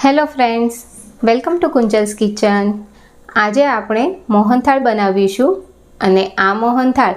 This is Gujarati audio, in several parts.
Hello friends, welcome to Kunjal's kitchen. આજે આપણે મોહનથાળ બનાવીશું અને આ મોહનથાળ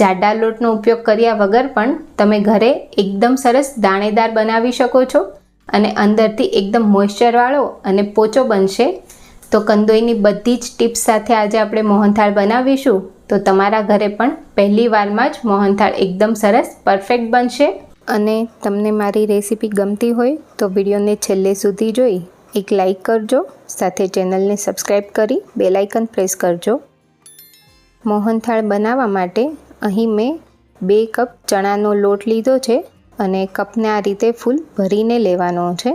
જાડા લોટનો ઉપયોગ કર્યા વગર પણ તમે ઘરે એકદમ સરસ દાણેદાર બનાવી શકો છો અને અંદરથી એકદમ મોઇશ્ચરવાળો અને પોચો બનશે. તો કંદોઈની બધી જ ટિપ્સ સાથે આજે આપણે મોહનથાળ બનાવીશું. તો તમારા ઘરે પણ પહેલી વારમાં જ મોહનથાળ એકદમ સરસ પરફેક્ટ બનશે. અને તમને મારી રેસીપી ગમતી હોય તો વિડીયોને છેલ્લે સુધી જોઈ એક લાઈક કરજો, સાથે ચેનલને સબસ્ક્રાઈબ કરી બેલ આઇકન પ્રેસ કરજો. મોહનથાળ બનાવવા માટે અહીં મેં 2 કપ ચણાનો લોટ લીધો છે અને કપને આ રીતે ફૂલ ભરીને લેવાનો છે.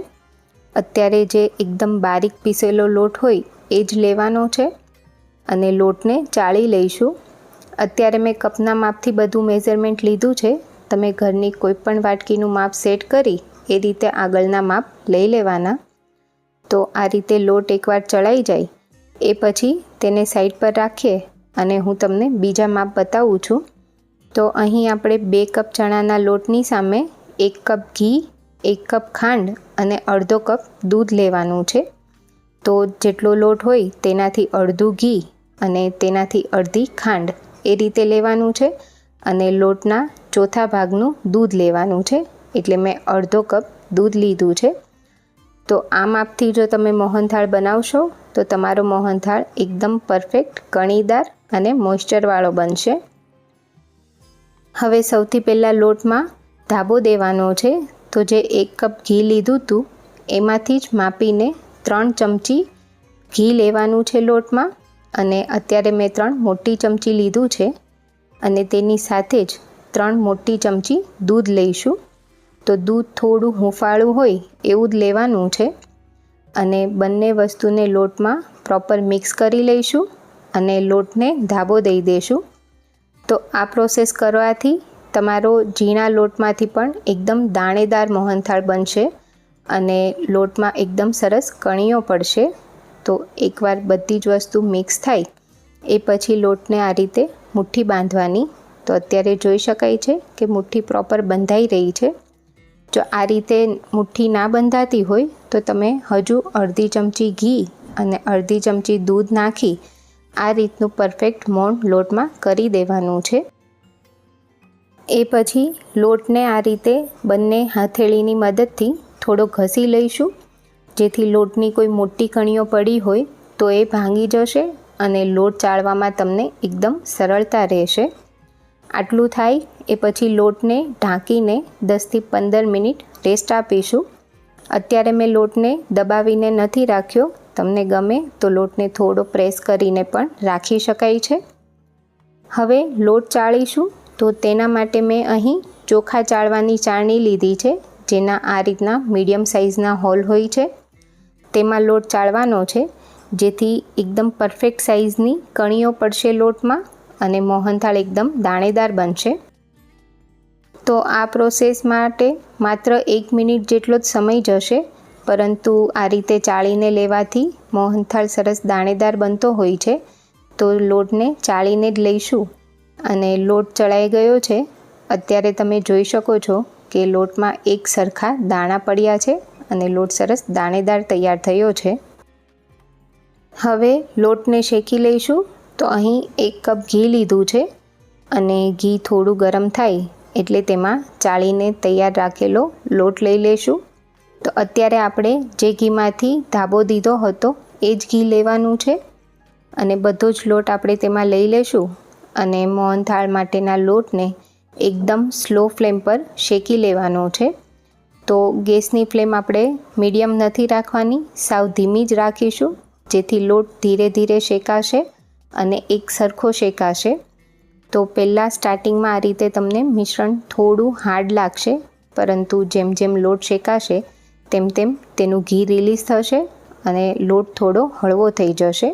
અત્યારે જે એકદમ બારીક પીસેલો લોટ હોય એ જ લેવાનો છે અને લોટને ચાળી લઈશું. અત્યારે મેં કપના માપથી બધું મેઝરમેન્ટ લીધું છે. તમે ઘરની કોઈ પણ વાટકીનું માપ સેટ કરી એ રીતે આગળના માપ લઈ લેવાના. તો આ રીતે લોટ એકવાર ચડાઈ જાય એ પછી તેને સાઈડ પર રાખીએ અને હું તમને બીજા માપ બતાવું છું. તો અહીં આપણે 2 કપ ચણાના લોટની સામે 1 કપ ઘી, 1 કપ ખાંડ અને અડધો કપ દૂધ લેવાનું છે. તો જેટલો લોટ હોય તેનાથી અડધું ઘી અને તેનાથી અડધી ખાંડ એ રીતે લેવાનું છે અને લોટના ચોથા ભાગનું દૂધ લેવાનું છે. એટલે મેં અડધો કપ દૂધ લીધું છે. તો આ માપથી જો તમે મોહનથાળ બનાવશો તો તમારો મોહનથાળ એકદમ પરફેક્ટ, કણીદાર અને મોઇશ્ચરવાળો બનશે. હવે સૌથી પહેલાં લોટમાં ધાબો દેવાનો છે. તો જે 1 કપ ઘી લીધું હતું એમાંથી જ માપીને 3 ચમચી ઘી લેવાનું છે લોટમાં. અને અત્યારે મેં 3 મોટી ચમચી લીધું છે અને તેની સાથે જ 3 મોટી ચમચી દૂધ લઈશું. તો દૂધ થોડું હુંફાળું હોય એવું જ લેવાનું છે અને બંને વસ્તુને લોટમાં પ્રોપર મિક્સ કરી લઈશું અને લોટને ધાબો દઈ દઈશું. તો આ પ્રોસેસ કરવાથી તમારો ઝીણા લોટમાંથી પણ એકદમ દાણેદાર મોહનથાળ બનશે અને લોટમાં એકદમ સરસ કણીઓ પડશે. તો એકવાર બધી જ વસ્તુ મિક્સ થાય એ પછી લોટને આ રીતે મુઠ્ઠી બાંધવાની. તો અત્યારે જોઈ શકાય છે કે મુઠ્ઠી પ્રોપર બંધાઈ રહી છે. જો આ રીતે મુઠ્ઠી ના બંધાતી હોય તો તમે હજુ અડધી ચમચી ઘી અને અડધી ચમચી દૂધ નાખી આ રીતનું પરફેક્ટ મોણ લોટમાં કરી દેવાનું છે. એ પછી લોટને આ રીતે બંને હથેળીની મદદથી થોડો ઘસી લઈશું, જેથી લોટની કોઈ મોટી કણીઓ પડી હોય તો એ ભાંગી જશે અને લોટ ચાળવામાં તમને એકદમ સરળતા રહેશે. આટલું થાય એ પછી લોટને ઢાંકીને 10થી 15 મિનિટ રેસ્ટ આપીશું. અત્યારે મેં લોટને દબાવીને નથી રાખ્યો. તમને ગમે તો લોટને થોડો પ્રેસ કરીને પણ રાખી શકાય છે. હવે લોટ ચાળીશું તો તેના માટે મેં અહીં ચોખા ચાળવાની ચાળણી લીધી છે, જેના આ રીતના મીડિયમ સાઇઝના હોલ હોય છે. તેમાં લોટ ચાળવાનો છે જેથી એકદમ પરફેક્ટ સાઇઝની કણીઓ પડશે લોટમાં અને મોહનથાળ એકદમ દાણેદાર બનશે. તો આ પ્રોસેસ માટે માત્ર 1 મિનિટ જેટલો જ સમય જશે, પરંતુ આ રીતે ચાળીને લેવાથી મોહનથાળ સરસ દાણેદાર બનતો હોય છે. તો લોટને ચાળીને જ લઈશું અને લોટ ચડાઈ ગયો છે. અત્યારે તમે જોઈ શકો છો કે લોટમાં એક સરખા દાણા પડ્યા છે અને લોટ સરસ દાણેદાર તૈયાર થયો છે. હવે લોટને શેકી લઈશું. તો અહીં 1 કપ ઘી લીધું છે અને ઘી થોડું ગરમ થાય એટલે તેમાં ચાળીને તૈયાર રાખેલો લોટ લઈ લઈશું. તો અત્યારે આપણે જે ઘીમાંથી ધાબો દીધો હતો એ જ ઘી લેવાનું છે અને બધો જ લોટ આપણે તેમાં લઈ લઈશું અને મોહનથાળ માટેના લોટને એકદમ સ્લો ફ્લેમ પર શેકી લેવાનો છે. તો ગેસની ફ્લેમ આપણે મીડિયમ નથી રાખવાની, સાવ ધીમી જ રાખીશું, જેથી લોટ ધીરે ધીરે શેકાશે અને એક સરખો શેકાશે. તો પહેલાં સ્ટાર્ટિંગમાં આ રીતે તમને મિશ્રણ થોડું હાર્ડ લાગશે, પરંતુ જેમ જેમ લોટ શેકાશે તેમ તેમ તેનું ઘી રિલીઝ થશે અને લોટ થોડો હળવો થઈ જશે.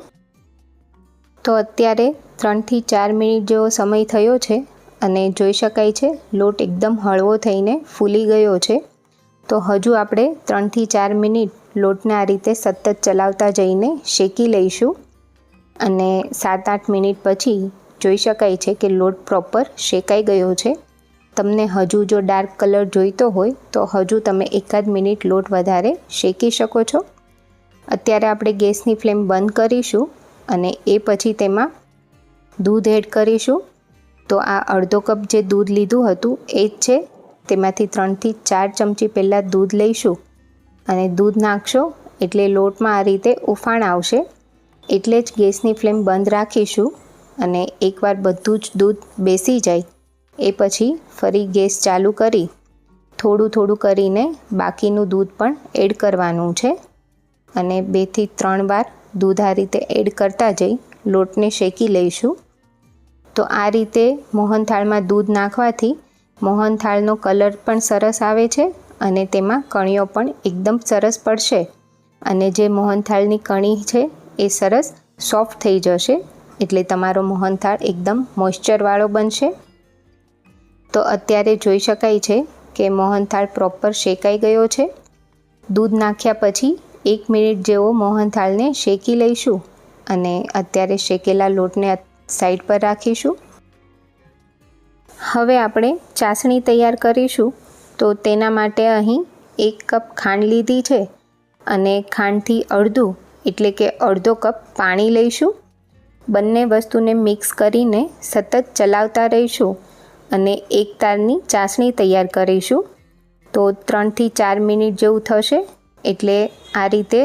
તો અત્યારે 3થી 4 મિનિટ જેવો સમય થયો છે અને જોઈ શકાય છે લોટ એકદમ હળવો થઈને ફૂલી ગયો છે. તો હજુ આપણે 3થી 4 મિનિટ લોટને આ રીતે સતત ચલાવતા જઈને શેકી લઈશું અને 7-8 મિનિટ પછી જોઈ શકાય છે કે લોટ પ્રોપર શેકાઈ ગયો છે. તમને હજુ જો ડાર્ક કલર જોઈતો હોય તો હજુ તમે 1 મિનિટ લોટ વધારે શેકી શકો છો. અત્યારે આપણે ગેસની ફ્લેમ બંધ કરીશું અને એ પછી તેમાં દૂધ એડ કરીશું. તો આ અડધો કપ જે દૂધ લીધું હતું એ જ છે. તેમાંથી 3 થી 4 ચમચી પહેલાં દૂધ લઈશું અને દૂધ નાખશો એટલે લોટમાં આ રીતે ઉફાણ આવશે. એટલે જ ગેસની ફ્લેમ બંધ રાખીશું અને એકવાર બધું જ દૂધ બેસી જાય એ પછી ફરી ગેસ ચાલુ કરી થોડું કરીને બાકીનું દૂધ પણ એડ કરવાનું છે અને 2 થી 3 વાર દૂધ આ રીતે એડ કરતા જઈ લોટને શેકી લઈશું. તો આ રીતે મોહનથાળમાં દૂધ નાખવાથી મોહનથાળનો કલર પણ સરસ આવે છે અને તેમાં કણીઓ પણ એકદમ સરસ પડશે અને જે મોહનથાળની કણી છે એ સરસ સોફ્ટ થઈ જશે એટલે તમારો મોહનથાળ એકદમ મોઇશ્ચરવાળો બનશે. તો અત્યારે જોઈ શકાય છે કે મોહનથાળ પ્રોપર શેકાઈ ગયો છે. દૂધ નાખ્યા પછી 1 મિનિટ જેવો મોહનથાળને શેકી લઈશું અને અત્યારે શેકેલા લોટને સાઈડ પર રાખીશું. હવે આપણે ચાસણી તૈયાર કરીશું. તો તેના માટે અહીં 1 કપ ખાંડ લીધી છે અને ખાંડથી અડધું એટલે કે અડધો કપ પાણી લઈશું. બંને વસ્તુને મિક્સ કરીને સતત ચલાવતા રહીશું અને એક તારની ચાસણી તૈયાર કરીશું. તો 3 થી 4 મિનિટ જેવું થશે એટલે આ રીતે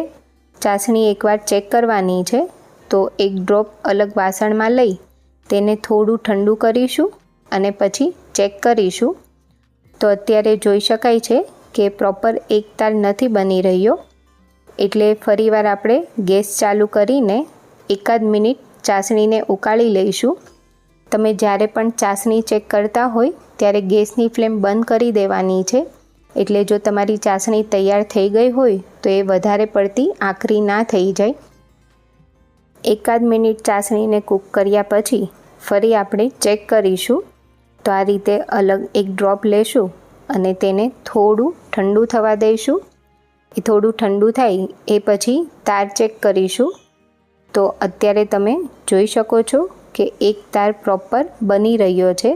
ચાસણી એકવાર ચેક કરવાની છે. તો એક ડ્રોપ અલગ વાસણમાં લઈ તેને થોડું ઠંડુ કરીશું અને પછી ચેક કરીશું. તો અત્યારે જોઈ શકાય છે કે પ્રોપર એક તાર નથી બની રહ્યો એટલે ફરીવાર આપણે ગેસ ચાલુ કરીને 1 મિનિટ ચાસણીને ઉકાળી લઈશું. તમે જ્યારે પણ ચાસણી ચેક કરતા હોય ત્યારે ગેસની ફ્લેમ બંધ કરી દેવાની છે. એટલે જો તમારી ચાસણી તૈયાર થઈ ગઈ હોય તો એ વધારે પડતી આકરી ના થઈ જાય. 1 મિનિટ ચાસણીને કૂક કર્યા પછી ફરી આપણે ચેક કરીશું. તો આ રીતે અલગ એક ડ્રોપ લેશું અને તેને થોડું ઠંડુ થવા દઈશું. એ થોડું ઠંડુ થાય એ પછી તાર ચેક કરીશું. તો અત્યારે તમે જોઈ શકો છો કે એક તાર પ્રોપર બની રહ્યો છે.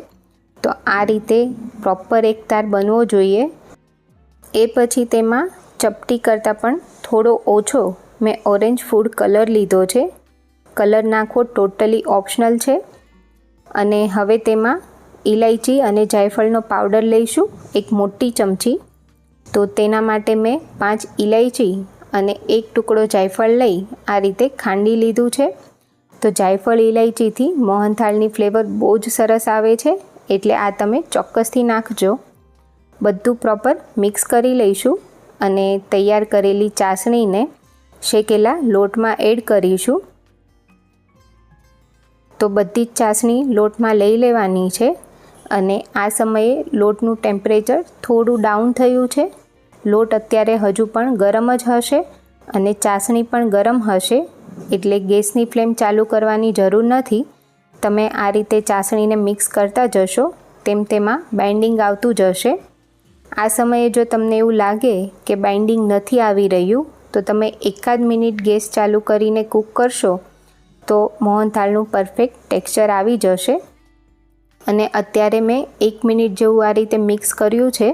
તો આ રીતે પ્રોપર એક તાર બનવો જોઈએ. એ પછી તેમાં ચપટી કરતાં પણ થોડો ઓછો મેં ઓરેન્જ ફૂડ કલર લીધો છે. કલર નાખવો ટોટલી ઓપ્શનલ છે. અને હવે તેમાં ઇલાયચી અને જાયફળનો પાવડર લઈશું 1 મોટી ચમચી. તો તેના માટે મેં 5 ઇલાયચી અને 1 ટુકડો જાયફળ લઈ આ રીતે ખાંડી લીધું છે. તો જાયફળ ઇલાયચીથી મોહનથાળની ફ્લેવર બહુ જ સરસ આવે છે એટલે આ તમે ચોક્કસથી નાખજો. બધું પ્રોપર મિક્સ કરી લઈશું અને તૈયાર કરેલી ચાસણીને શેકેલા લોટમાં એડ કરીશું. તો બધી જ ચાસણી લોટમાં લઈ લેવાની છે અને આ સમયે લોટનું ટેમ્પરેચર થોડું ડાઉન થયું છે. લોટ અત્યારે હજુ પણ ગરમ જ હશે અને ચાસણી પણ ગરમ હશે એટલે ગેસની ફ્લેમ ચાલુ કરવાની જરૂર નથી. તમે આ રીતે ચાસણીને મિક્સ કરતા જશો તેમ તેમાં બાઇન્ડિંગ આવતું જશે. આ સમયે જો તમને એવું લાગે કે બાઇન્ડિંગ નથી આવી રહ્યું તો તમે 1 મિનિટ ગેસ ચાલુ કરીને કૂક કરશો તો મોહનથાળનું પરફેક્ટ ટેક્સચર આવી જશે. અને અત્યારે મેં 1 મિનિટ જેવું આ રીતે મિક્સ કર્યું છે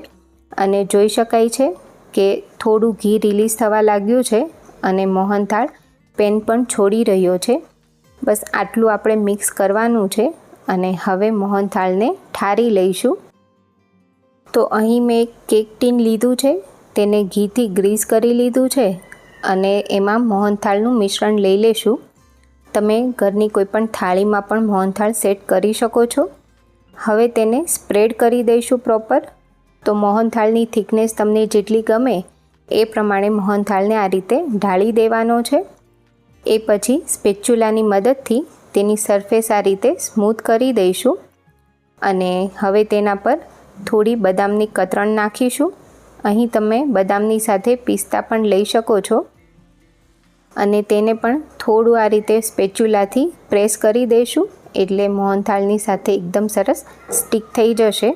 અને જોઈ શકાય છે કે થોડું ઘી રિલીઝ થવા લાગ્યું છે અને મોહનથાળ પેન પણ છોડી રહ્યો છે. બસ આટલું આપણે મિક્સ કરવાનું છે અને હવે મોહનથાળને ઠારી લઈશું. તો અહીં મેં એક કેક ટીન લીધું છે, તેને ઘીથી ગ્રીસ કરી લીધું છે અને એમાં મોહનથાળનું મિશ્રણ લઈ લેશું. તમે ઘરની કોઈપણ થાળીમાં પણ મોહનથાળ સેટ કરી શકો છો. હવે તેને સ્પ્રેડ કરી દઈશું પ્રોપર. તો મોહનથાળની થિકનેસ તમને જેટલી ગમે એ પ્રમાણે મોહનથાળને આ રીતે ઢાળી દેવાનો છે. એ પછી સ્પેચ્યુલાની મદદથી તેની સરફેસ આ રીતે સ્મૂથ કરી દઈશું અને હવે તેના પર થોડી બદામની કતરણ નાખીશું. અહીં તમે બદામની સાથે પિસ્તા પણ લઈ શકો છો અને તેને પણ થોડું આ રીતે સ્પેચ્યુલાથી પ્રેસ કરી દઈશું એટલે મોહનથાળની સાથે એકદમ સરસ સ્ટીક થઈ જશે.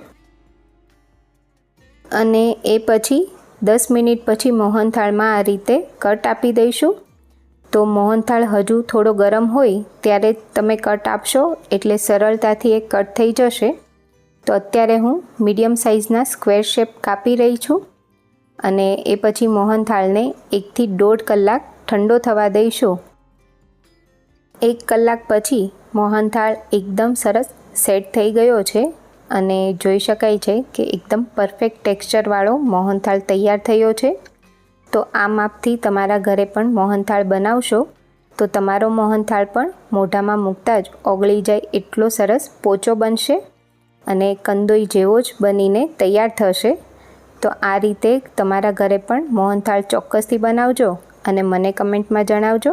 અને એ પછી 10 મિનિટ પછી મોહનથાળમાં આ રીતે કટ આપી દઈશું. તો મોહનથાળ હજુ થોડો ગરમ હોય ત્યારે તમે કટ આપશો એટલે સરળતાથી એ કટ થઈ જશે. તો અત્યારે હું મીડિયમ સાઇઝના સ્ક્વેર શેપ કાપી રહી છું અને એ પછી મોહનથાળને 1 થી 1.5 કલાક ઠંડો થવા દઈશું। 1 કલાક પછી મોહનથાળ એકદમ સરસ સેટ થઈ ગયો છે અને જોઈ શકાય છે કે એકદમ પરફેક્ટ ટેક્સચરવાળો મોહનથાળ તૈયાર થયો છે। તો આ માપથી તમારા ઘરે પણ મોહનથાળ બનાવશો તો તમારો મોહનથાળ પણ મોઢામાં મૂકતા જ ઓગળી જાય એટલો સરસ પોચો બનશે અને કંદોઈ જેવો જ બનીને તૈયાર થશે। તો આ રીતે તમારા ઘરે પણ મોહનથાળ ચોક્કસથી બનાવજો અને મને કમેન્ટમાં જણાવજો।